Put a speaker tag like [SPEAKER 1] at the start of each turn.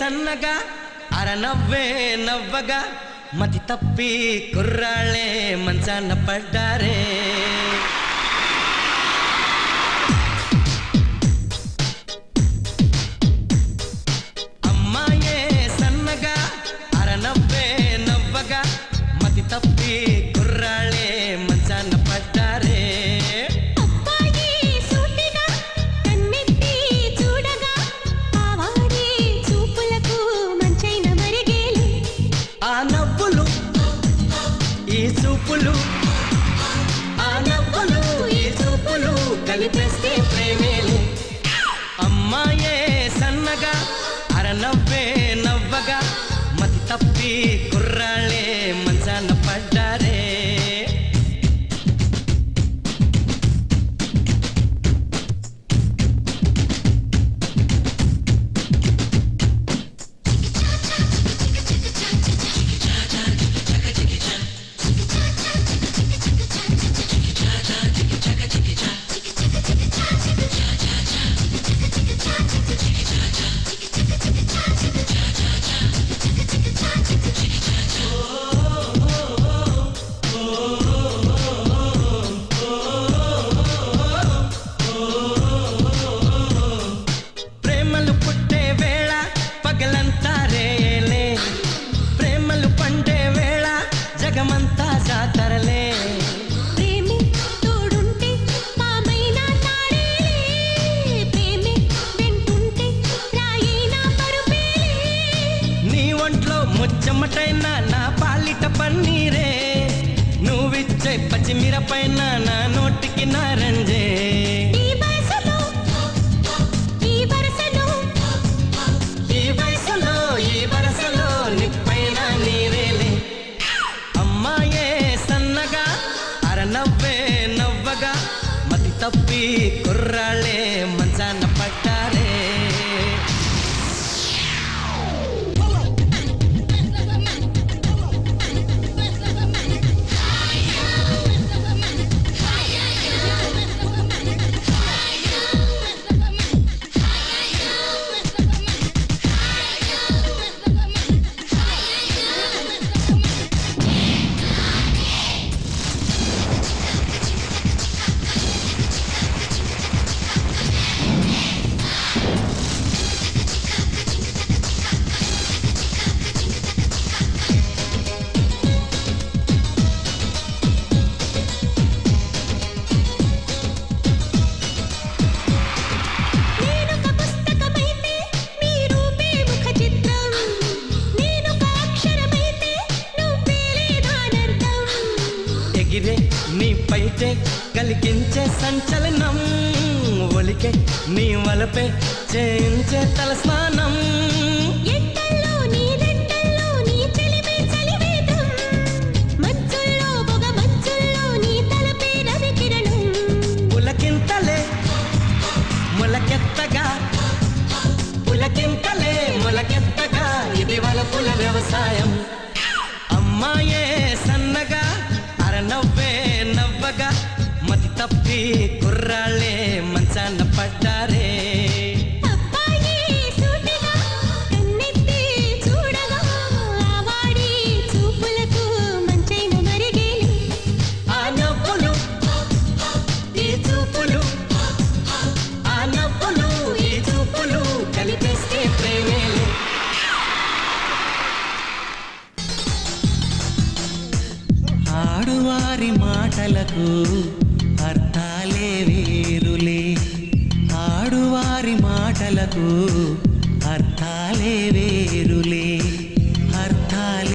[SPEAKER 1] సన్నగా అరనవ్వే నవ్వగా మతి తప్పి కుర్రాళ్ళే మంచాన పడ్డారే అమ్మాయే సన్నగా అరనవ్వే నవ్వగా మతి తప్పి కుర్రాళ్ళే మంచాన పడ్డారే కలిపేస్తే ప్రేమేలే అమ్మాయే సన్నగా అరనవ్వే నవ్వగా మతి తప్పి కుర్రాళ్ళే మంచాన పడ్డారే ముచ్చమటైనా నా పాలిట పన్నీరే నువ్విచ్చే పచ్చిమిరపైన నా నోటికి నారంజే ఈ వరసలో నిప్పైన నీరేలే అమ్మాయే సన్నగా అరనవ్వే నవ్వగా మతి తప్పి కుర్రాళ్ళే మంచాన పట్టారే నీ పైటే కలిగించే సంచలనం ఒలికే నీ వలపే చేయించే తలస్నానం పులకింతలే మొలకెత్తగా ఇది వలపుల వ్యవసాయం అమ్మాయే సన్నగా అరనవ్వే నవ్వగా మతి తప్పి కుర్రాళ్ళే మంచాన పడ్డారే కలిపేస్తే ప్రేమేలే ఆడువారి మాటలకు అర్థాలే వేరులే ఆడువారి మాటలకు అర్థాలే వేరులే